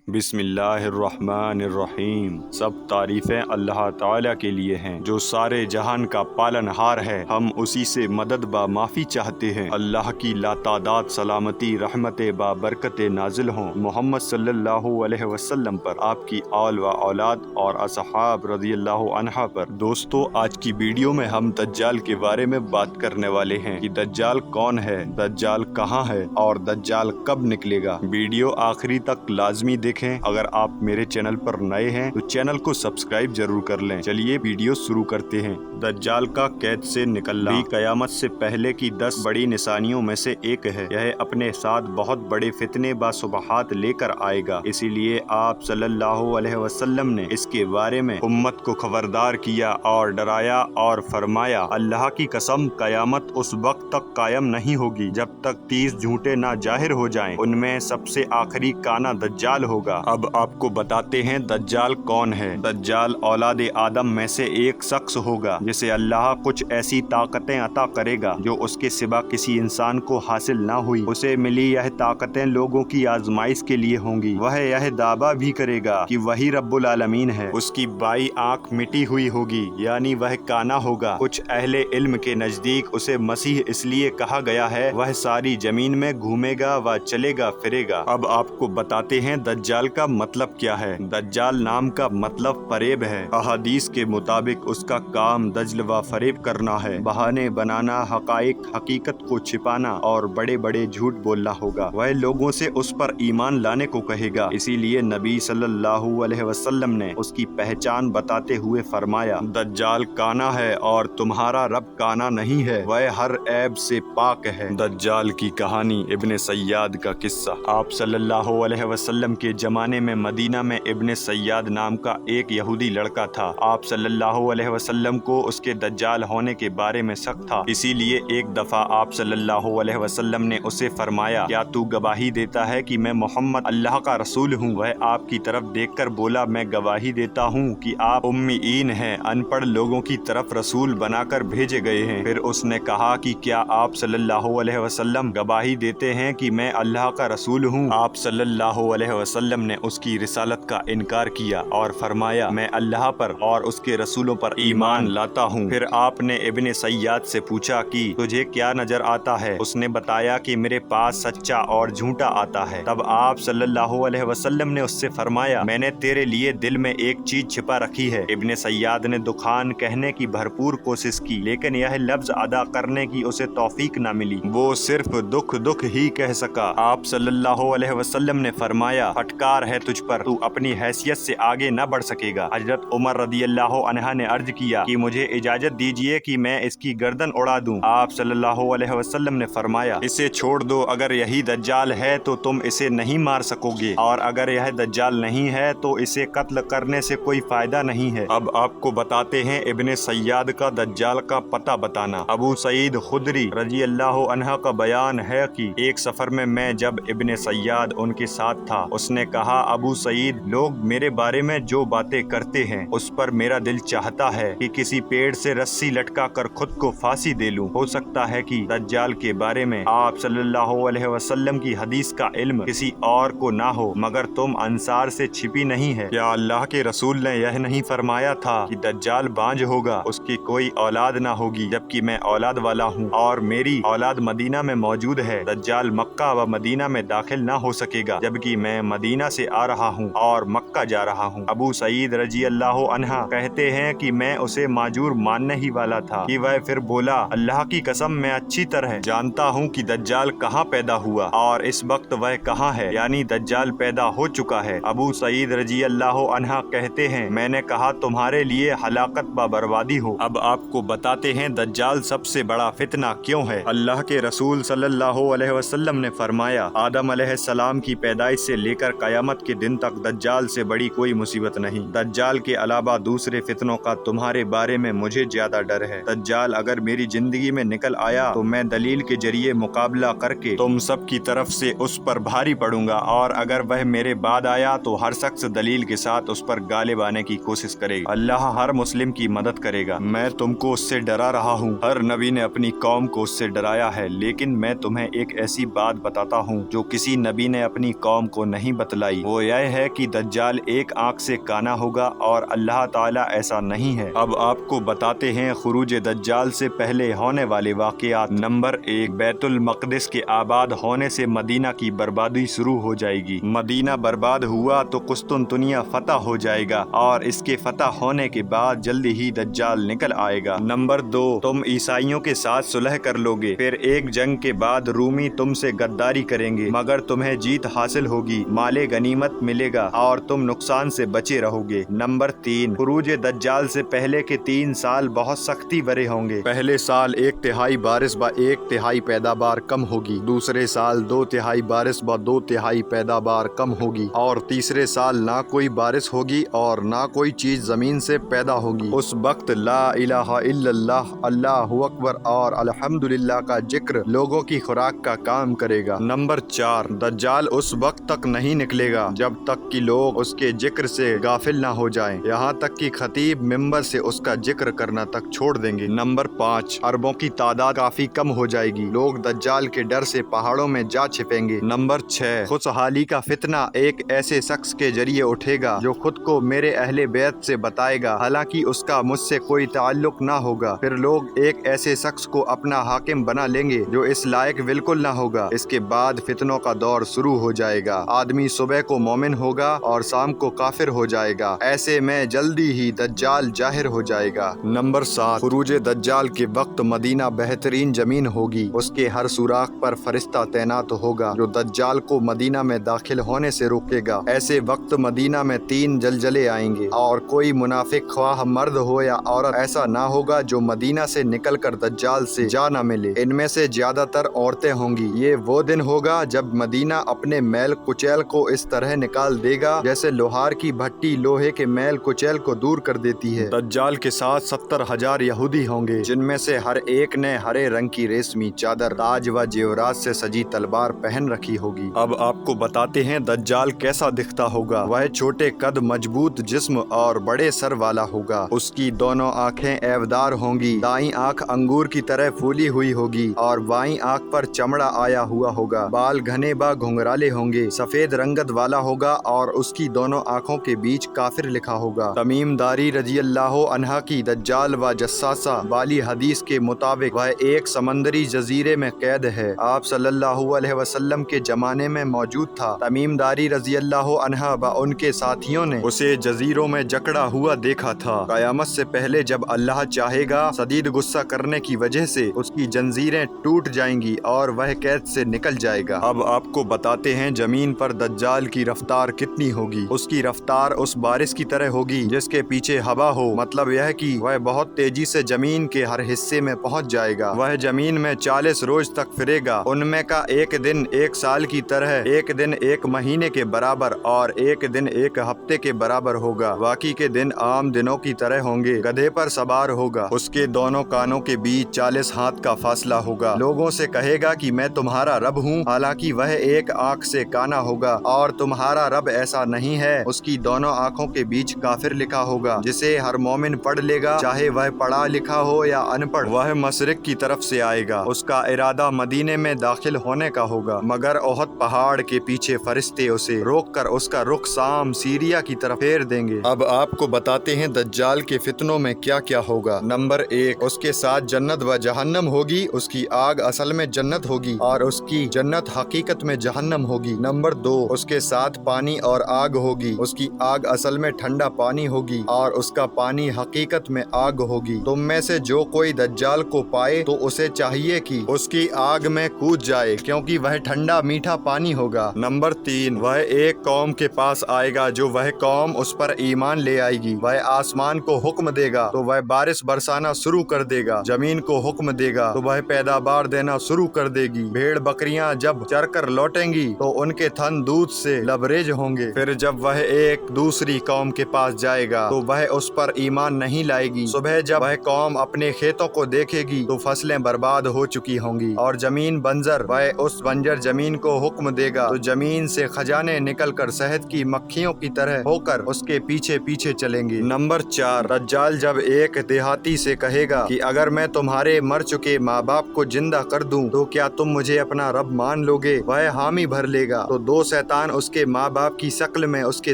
बिस्मिल्लाहिर रहमानिर रहीम। सब तारीफ़ें अल्लाह ताला के लिए हैं जो सारे जहान का पालनहार है। हम उसी से मदद बा माफ़ी चाहते हैं। अल्लाह की लातादाद सलामती रहमत बा बरकत नाजिल हों मोहम्मद सल्लल्लाहु अलैहि वसल्लम पर, आपकी आल व औलाद और असहाब रज़ियल्लाहु अन्हा पर। दोस्तों, आज की वीडियो में हम दज्जाल के बारे में बात करने वाले हैं कि दज्जाल कौन है, दज्जाल कहाँ है और दज्जाल कब निकलेगा। वीडियो आखिरी तक लाजमी देखें। अगर आप मेरे चैनल पर नए हैं तो चैनल को सब्सक्राइब जरूर कर लें। चलिए वीडियो शुरू करते हैं। दज्जाल का कैद से निकलना भी कयामत से पहले की 10 बड़ी निशानियों में से एक है। यह अपने साथ बहुत बड़े फितने बासुबहात लेकर आएगा, इसीलिए आप सल्लल्लाहु अलैहि वसल्लम ने इसके बारे में उम्मत को खबरदार किया और डराया और फरमाया, अल्लाह की कसम, कयामत उस वक्त तक कायम नहीं होगी जब तक 30 झूठे ना जाहिर हो जाएं। उनमें सबसे आखिरी काना दज्जाल होगा। अब आपको बताते हैं दज्जाल कौन है। दज्जाल औलाद आदम में से एक शख्स होगा जिसे अल्लाह कुछ ऐसी ताकतें अता करेगा जो उसके सिवा किसी इंसान को हासिल ना हुई। उसे मिली यह ताकतें लोगों की आजमाइश के लिए होंगी। वह यह दावा भी करेगा कि वही रब्बुल आलमीन है। उसकी बाई आंख मिटी हुई होगी, यानी वह काना होगा। कुछ अहले इल्म के नजदीक उसे मसीह इसलिए कहा गया है, वह सारी जमीन में घूमेगा व चलेगा फिरेगा। अब आपको बताते हैं दज्जाल का मतलब क्या है। दज्जाल नाम का मतलब फरेब है। अहादीस के मुताबिक उसका काम दज्ल व फरेब करना है, बहाने बनाना, हकीकत को छिपाना और बड़े बड़े झूठ बोलना होगा। वह लोगों से उस पर ईमान लाने को कहेगा। इसीलिए नबी सल्लल्लाहु अलैहि वसल्लम ने उसकी पहचान बताते हुए फरमाया, दज्जाल काना है और तुम्हारा रब काना नहीं है, वह हर ऐब से पाक है। दज्जाल की कहानी। इब्ने सय्याद का किस्सा। आप सल्लल्लाहु अलैहि वसल्लम के जमाने में मदीना में इब्ने सय्याद नाम का एक यहूदी लड़का था। आप सल्लल्लाहु अलैहि वसल्लम को उसके दज्जाल होने के बारे में शक था। इसीलिए एक दफा आप सल्लल्लाहु अलैहि वसल्लम ने उसे फरमाया, क्या तू गवाही देता है कि मैं मोहम्मद अल्लाह का रसूल हूँ? वह आपकी तरफ देखकर बोला, मैं गवाही देता हूँ कि आप उम्मीन हैं, अनपढ़ लोगों की तरफ रसूल बनाकर भेजे गए हैं। फिर उसने कहा कि क्या आप सल्लल्लाहु अलैहि वसल्लम गवाही देते हैं कि मैं अल्लाह का रसूल हूँ? आप सल्लल्लाहु अलैहि वसल्लम ने उसकी रिसालत का इनकार किया और फरमाया, मैं अल्लाह पर और उसके रसूलों पर ईमान लाता हूँ। फिर आपने इब्ने सय्याद से पूछा कि तुझे क्या नजर आता है? उसने बताया कि मेरे पास सच्चा और झूठा आता है। तब आप सल्लल्लाहु अलैहि वसल्लम ने उससे फरमाया, मैंने तेरे लिए दिल में एक चीज छिपा रखी है। इब्ने सय्याद ने दुखान कहने की भरपूर कोशिश की, लेकिन यह लफ्ज अदा करने की उसे तौफीक न मिली। वो सिर्फ दुख दुख ही कह सका। आप सल्लल्लाहु अलैहि वसल्लम ने फरमाया, फटकार है तुझ पर, तू अपनी हैसियत से आगे न बढ़ सकेगा। हजरत उमर रदियल्लाहु अन्हा ने अर्ज किया कि मुझे इजाजत दीजिए कि मैं इसकी गर्दन उड़ा दूं। आप सल्लल्लाहु अलैहि वसल्लम ने फरमाया, इसे छोड़ दो, अगर यही दज्जाल है तो तुम इसे नहीं मार सकोगे, और अगर यह दज्जाल नहीं है तो इसे कत्ल करने से कोई फायदा नहीं है। अब आपको बताते हैं इब्ने सय्याद का दज्जाल का पता बताना। अबू सईद खुदरी रज़ियल्लाहु अन्हा का बयान है कि एक सफर में मैं जब इब्ने सय्याद उनके साथ था, उसने कहा, अबू सईद, लोग मेरे बारे में जो बातें करते हैं उस पर मेरा दिल चाहता है कि किसी पेड़ से रस्सी लटका कर खुद को फांसी दे लूं। हो सकता है कि दज्जाल के बारे में आप सल्लल्लाहु अलैहि वसल्लम की हदीस का इल्म किसी और को ना हो, मगर तुम अंसार से छिपी नहीं है। क्या अल्लाह के रसूल ने यह नहीं फरमाया था कि दज्जाल बांझ होगा, उसकी कोई औलाद ना होगी, जबकि मैं औलाद वाला हूँ और मेरी औलाद मदीना में मौजूद है। दज्जाल मक्का व मदीना में दाखिल ना हो सकेगा, जबकि मैं मदीना से आ रहा हूँ और मक्का जा रहा हूँ। अबू सईद रज़ियल्लाहु अन्हा कहते हैं कि मैं उसे माजूर मानने ही वाला था कि वह फिर बोला, अल्लाह की कसम, मैं अच्छी तरह जानता हूँ कि दज्जाल कहाँ पैदा हुआ और इस वक्त वह कहाँ है, यानी दज्जाल पैदा हो चुका है। अबू सईद रज़ियल्लाहु अन्हा कहते हैं, मैंने कहा, तुम्हारे लिए हलाकत व बर्बादी हो। अब आपको बताते हैं दज्जाल सबसे बड़ा फितना क्यों है। अल्लाह के रसूल सल्लल्लाहु अलैहि वसल्लम ने फरमाया, आदम अलैहिस्सलाम की पैदाइश से लेकर कयामत के दिन तक दज्जाल से बड़ी कोई मुसीबत नहीं। दज्जाल के अलावा दूसरे फितनों का तुम्हारे बारे में मुझे ज्यादा डर है। दज्जाल अगर मेरी जिंदगी में निकल आया तो मैं दलील के जरिए मुकाबला करके तुम सब की तरफ से उस पर भारी पड़ूंगा, और अगर वह मेरे बाद आया तो हर शख्स दलील के साथ उस पर गालिब आने की कोशिश करेगा। अल्लाह हर मुस्लिम की मदद करेगा। मैं तुमको उससे डरा रहा हूँ। हर नबी ने अपनी कौम को उससे डराया है, लेकिन मैं तुम्हें एक ऐसी बात बताता हूँ जो किसी नबी ने अपनी कौम को नहीं बतलाई। बतलाई, वो यह है कि दज्जाल एक आंख से काना होगा और अल्लाह ताला ऐसा नहीं है। अब आपको बताते हैं खुरूज दज्जाल से पहले होने वाले वाक़यात। नंबर 1, बैतुल मक़दिस के आबाद होने से मदीना की बर्बादी शुरू हो जाएगी। मदीना बर्बाद हुआ तो कुस्तुनतुनिया फतह हो जाएगा और इसके फतह होने के बाद जल्दी ही दज्जाल निकल आएगा। नंबर 2, तुम ईसाइयों के साथ सुलह कर लोगे, फिर एक जंग के बाद रूमी तुमसे गद्दारी करेंगे मगर तुम्हें जीत हासिल होगी, माले गनीमत मिलेगा और तुम नुकसान से बचे रहोगे। नंबर 3, खुरूज दज्जाल से पहले के 3 साल बहुत सख्ती भरे होंगे। पहले साल 1/3 बारिश व 1/3 पैदावार कम होगी, दूसरे साल 2/3 बारिश व 2/3 पैदावार कम होगी और तीसरे साल ना कोई बारिश होगी और ना कोई चीज जमीन से पैदा होगी। उस वक्त ला इलाहा इल्लल्लाह, अल्लाहु अकबर और अल्हम्दुलिल्लाह का जिक्र लोगों की खुराक का काम करेगा। नंबर 4, दज्जाल उस वक्त तक नहीं निकलेगा जब तक कि लोग उसके जिक्र से गाफिल ना हो जाएं, यहाँ तक कि खतीब मिंबर से उसका जिक्र करना तक छोड़ देंगे। नंबर 5, अरबों की तादाद काफी कम हो जाएगी, लोग दज्जाल के डर से पहाड़ों में जा छिपेंगे। नंबर 6, खुशहाली का फितना एक ऐसे शख्स के जरिए उठेगा जो खुद को मेरे अहले बैत से बताएगा, हालांकि उसका मुझसे कोई ताल्लुक ना होगा। फिर लोग एक ऐसे शख्स को अपना हाकिम बना लेंगे जो इस लायक बिल्कुल ना होगा। इसके बाद फितनों का दौर शुरू हो जाएगा, आदमी सुबह को मोमिन होगा और शाम को काफिर हो जाएगा। ऐसे में जल्दी ही दज्जाल जाहिर हो जाएगा। नंबर 7, खुरूज दज्जाल के वक्त मदीना बेहतरीन जमीन होगी, उसके हर सुराख पर फरिश्ता तैनात होगा जो दज्जाल को मदीना में दाखिल होने से रोकेगा। ऐसे वक्त मदीना में 3 जलजले आएंगे और कोई मुनाफिक ख्वाह मर्द हो या औरत ऐसा ना होगा जो मदीना से निकलकर दज्जाल से जा न मिले। इनमें से ज्यादातर औरतें होंगी। ये वो दिन होगा जब मदीना अपने मैल कुचैल को इस तरह निकाल देगा जैसे लोहार की भट्टी लोहे के मैल कुचैल को दूर कर देती है। दज्जाल के साथ 70,000 यहूदी होंगे जिनमें से हर एक ने हरे रंग की रेशमी चादर, ताज व जेवरात से सजी तलवार पहन रखी होगी। अब आपको बताते हैं दज्जाल कैसा दिखता होगा। वह छोटे कद, मजबूत जिस्म और बड़े सर वाला होगा। उसकी दोनों आंखें ऐवदार होंगी, दाईं आंख अंगूर की तरह फूली हुई होगी और बाईं आंख पर चमड़ा आया हुआ होगा। बाल घने व घुंघराले होंगे, सफेद रंगत वाला होगा और उसकी दोनों आंखों के बीच काफिर लिखा होगा। तमीम दारी रजी अल्लाह अन्हा की दज्जाल व जस्सासा वाली हदीस के मुताबिक वह एक समंदरी जजीरे में कैद है। आप सल्लल्लाहु अलैहि वसल्लम के जमाने में मौजूद था। तमीम दारी रजी अल्लाह अन्हा व उनके साथियों ने उसे जजीरों में जकड़ा हुआ देखा था। कयामत से पहले जब अल्लाह चाहेगा शदीद गुस्सा करने की वजह से उसकी जंजीरें टूट जाएंगी और वह कैद से निकल जाएगा। अब आपको बताते हैं जमीन पर दज्जाल की रफ्तार कितनी होगी। उसकी रफ्तार उस बारिश की तरह होगी जिसके पीछे हवा हो, मतलब यह कि वह बहुत तेजी से जमीन के हर हिस्से में पहुंच जाएगा। वह जमीन में 40 रोज तक फिरेगा, उनमें का एक दिन 1 साल की तरह, एक दिन 1 महीने के बराबर और एक दिन 1 हफ्ते के बराबर होगा। बाकी के दिन आम दिनों की तरह होंगे। गधे पर सवार होगा, उसके दोनों कानों के बीच 40 हाथ का फासला होगा। लोगों से कहेगा कि मैं तुम्हारा रब हूँ, हालांकि वह एक आंख से काना होगा और तुम्हारा रब ऐसा नहीं है। उसकी दोनों आंखों के बीच काफिर लिखा होगा जिसे हर मोमिन पढ़ लेगा, चाहे वह पढ़ा लिखा हो या अनपढ़। वह मशरिक की तरफ से आएगा, उसका इरादा मदीने में दाखिल होने का होगा, मगर ओहद पहाड़ के पीछे फरिश्ते उसे रोककर उसका रुख शाम सीरिया की तरफ फेर देंगे। अब आपको बताते हैं दज्जाल के फितनों में क्या क्या होगा। नंबर 1, उसके साथ जन्नत व जहन्नम होगी। उसकी आग असल में जन्नत होगी और उसकी जन्नत हकीकत में जहन्नम होगी। नंबर 2, उसके साथ पानी और आग होगी। उसकी आग असल में ठंडा पानी होगी और उसका पानी हकीकत में आग होगी। तुम में से जो कोई दज्जाल को पाए तो उसे चाहिए कि उसकी आग में कूद जाए, क्योंकि वह ठंडा मीठा पानी होगा। नंबर 3, वह एक कौम के पास आएगा जो वह कौम उस पर ईमान ले आएगी। वह आसमान को हुक्म देगा तो वह बारिश बरसाना शुरू कर देगा, जमीन को हुक्म देगा तो वह पैदावार देना शुरू कर देगी। भेड़ बकरियां जब चरकर लौटेंगी तो उनके थन दूध से लबरेज होंगे। फिर जब वह एक दूसरी कौम के पास जाएगा तो वह उस पर ईमान नहीं लाएगी। सुबह जब वह कौम अपने खेतों को देखेगी तो फसलें बर्बाद हो चुकी होंगी और जमीन बंजर। वह उस बंजर जमीन को हुक्म देगा तो जमीन से खजाने निकलकर शहद की मक्खियों की तरह होकर उसके पीछे पीछे चलेंगे। नंबर 4, दज्जाल जब एक देहाती से कहेगा कि अगर मैं तुम्हारे मर चुके माँ बाप को जिंदा कर दूं तो क्या तुम मुझे अपना रब मान लोगे? वह हामी भर लेगा तो 2 शैतान انسان اس کے ماں باپ کی شکل میں اس کے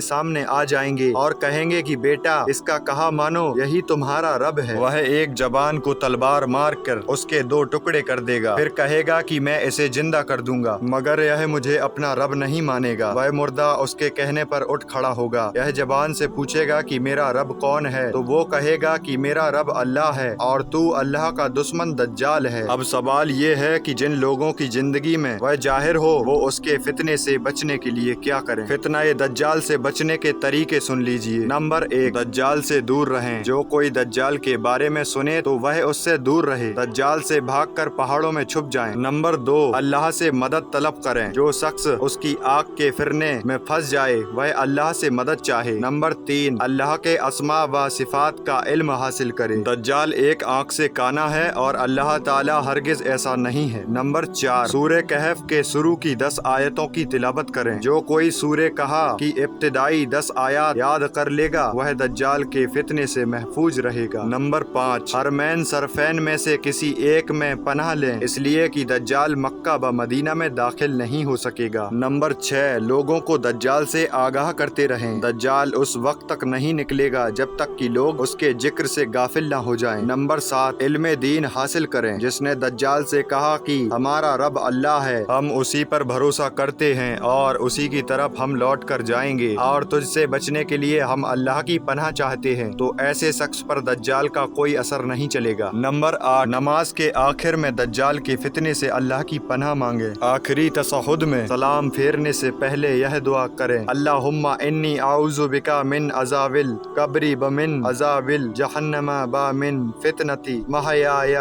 سامنے آ جائیں گے اور کہیں گے کہ بیٹا اس کا کہا مانو، یہی تمہارا رب ہے۔ وہ ایک جوان کو تلوار مار کر اس کے 2 ٹکڑے کر دے گا، پھر کہے گا کہ میں اسے زندہ کر دوں گا، مگر یہ مجھے اپنا رب نہیں مانے گا۔ وہ مردہ اس کے کہنے پر اٹھ کھڑا ہوگا، یہ جوان سے پوچھے گا کہ میرا رب کون ہے؟ تو وہ کہے گا کہ میرا رب اللہ ہے اور تو اللہ کا دشمن دجال ہے۔ اب سوال یہ ہے کہ جن لوگوں کی زندگی میں وہ ظاہر ہو، وہ اس کے فتنے سے بچنے کے لیے کیا کریں؟ فتنہ دجال سے بچنے کے طریقے سن لیجئے۔ نمبر 1، دجال سے دور رہیں۔ جو کوئی دجال کے بارے میں سنے تو وہ اس سے دور رہے۔ دجال سے بھاگ کر پہاڑوں میں چھپ جائیں۔ نمبر 2، اللہ سے مدد طلب کریں۔ جو شخص اس کی آنکھ کے فرنے میں پھنس جائے وہ اللہ سے مدد چاہے۔ نمبر 3، اللہ کے اسماء و صفات کا علم حاصل کرے۔ دجال ایک آنکھ سے کانا ہے اور اللہ تعالی ہرگز ایسا نہیں ہے۔ نمبر 4، سورہ کہف کے شروع کی 10 آیتوں کی تلاوت کریں۔ جو کوئی سورہ کہف کی ابتدائی 10 آیات یاد کر لے گا وہ دجال کے فتنے سے محفوظ رہے گا۔ نمبر 5، حرمین شریفین میں سے کسی ایک میں پناہ لیں، اس لیے کہ دجال مکہ و مدینہ میں داخل نہیں ہو سکے گا۔ نمبر 6، لوگوں کو دجال سے آگاہ کرتے رہیں۔ دجال اس وقت تک نہیں نکلے گا جب تک کہ لوگ اس کے ذکر سے غافل نہ ہو جائیں۔ نمبر 7، علم دین حاصل کریں۔ جس نے دجال سے کہا کہ ہمارا رب اللہ ہے، ہم اسی پر بھروسہ کرتے ہیں اور اسی کی طرف ہم لوٹ کر جائیں گے اور تجھ سے بچنے کے لیے ہم اللہ کی پناہ چاہتے ہیں، تو ایسے شخص پر دجال کا کوئی اثر نہیں چلے گا۔ نمبر 8، نماز کے آخر میں دجال کے فتنے سے اللہ کی پناہ مانگے۔ آخری تشہد میں سلام پھیرنے سے پہلے یہ دعا کریں: اللہم انی اعوذ بک من عذاب القبر ومن عذاب جہنم ومن فتنۃ محیای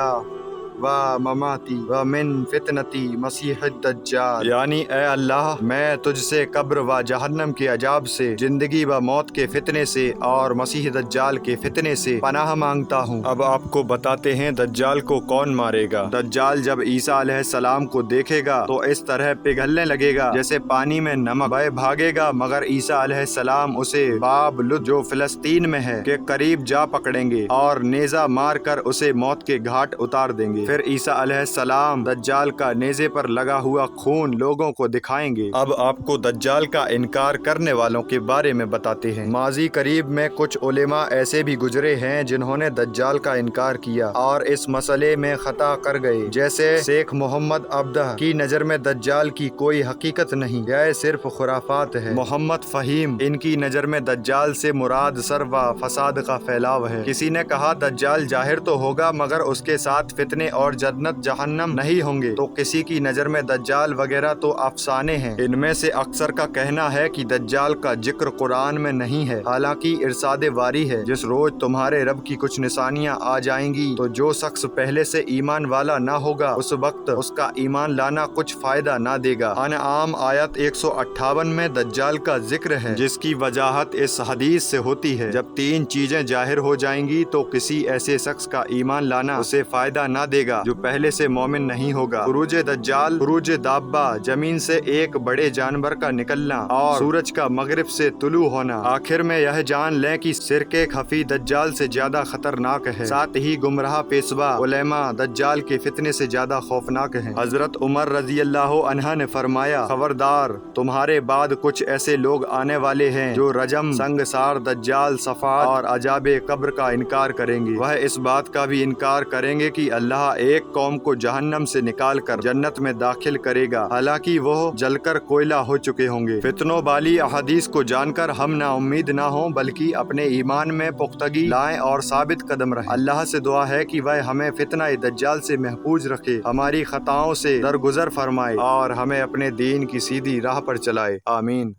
و مماتی ومن فتنۃ مسیح الدجال۔ یعنی اے اللہ، میں تجھ سے قبر و جہنم کے عذاب سے، زندگی و موت کے فتنے سے اور مسیح دجال کے فتنے سے پناہ مانگتا ہوں۔ اب آپ کو بتاتے ہیں دجال کو کون مارے گا۔ دجال جب عیسیٰ علیہ السلام کو دیکھے گا تو اس طرح پگھلنے لگے گا جیسے پانی میں نمک۔ وہ بھاگے گا مگر عیسیٰ علیہ السلام اسے باب لد جو فلسطین میں ہے کے قریب جا پکڑیں گے اور نیزہ مار کر اسے موت کے گھاٹ اتار دیں گے۔ پھر عیسیٰ علیہ السلام دجال کا نیزے پر لگا ہوا خون لوگوں کو دکھائیں گے۔ اب آپ کو دجال کا انکار کرنے والوں کے بارے میں بتاتے ہیں۔ ماضی قریب میں کچھ علماء ایسے بھی گزرے ہیں جنہوں نے دجال کا انکار کیا اور اس مسئلے میں خطا کر گئے، جیسے شیخ محمد عبدہ کی نظر میں دجال کی کوئی حقیقت نہیں، یہ صرف خرافات ہے۔ محمد فہیم، ان کی نظر میں دجال سے مراد شر و فساد کا پھیلاؤ ہے۔ کسی نے کہا دجال ظاہر تو ہوگا مگر اس کے ساتھ فتنے اور جنت جہنم نہیں ہوں گے، تو کسی کی نظر میں دجال وغیرہ تو افسانے ہیں۔ ان میں سے اکثر کا کہنا ہے کہ دجال کا ذکر قرآن میں نہیں ہے، حالانکہ ارشاد واری ہے جس روز تمہارے رب کی کچھ نشانیاں آ جائیں گی تو جو شخص پہلے سے ایمان والا نہ ہوگا اس وقت اس کا ایمان لانا کچھ فائدہ نہ دے گا۔ انعام آیت 158 میں دجال کا ذکر ہے جس کی وضاحت اس حدیث سے ہوتی ہے: جب 3 چیزیں ظاہر ہو جائیں گی تو کسی ایسے شخص کا ایمان لانا اسے فائدہ نہ دے گا جو پہلے سے مومن نہیں ہوگا۔ خروج دجال، خروج دابہ، زمین سے ایک بڑے جانور کا نکلنا اور سورج کا مغرب سے طلوع ہونا۔ آخر میں یہ جان لیں کہ شرک خفی دجال سے زیادہ خطرناک ہے، ساتھ ہی گمراہ پیشوا علماء دجال کے فتنے سے زیادہ خوفناک ہیں۔ حضرت عمر رضی اللہ عنہ نے فرمایا: خبردار، تمہارے بعد کچھ ایسے لوگ آنے والے ہیں جو رجم، سنگسار، دجال، صفات اور عذاب قبر کا انکار کریں گے۔ وہ اس بات کا بھی انکار کریں گے کہ اللہ ایک قوم کو جہنم سے نکال کر جنت میں داخل کرے گا، حالانکہ وہ جل کر کوئلہ ہو چکے ہوں گے۔ فتنوں والی احادیث کو جان کر ہم نا امید نہ ہوں بلکہ اپنے ایمان میں پختگی لائیں اور ثابت قدم رہیں۔ اللہ سے دعا ہے کہ وہ ہمیں فتنہ دجال سے محفوظ رکھے، ہماری خطاؤں سے درگزر فرمائے اور ہمیں اپنے دین کی سیدھی راہ پر چلائے۔ آمین۔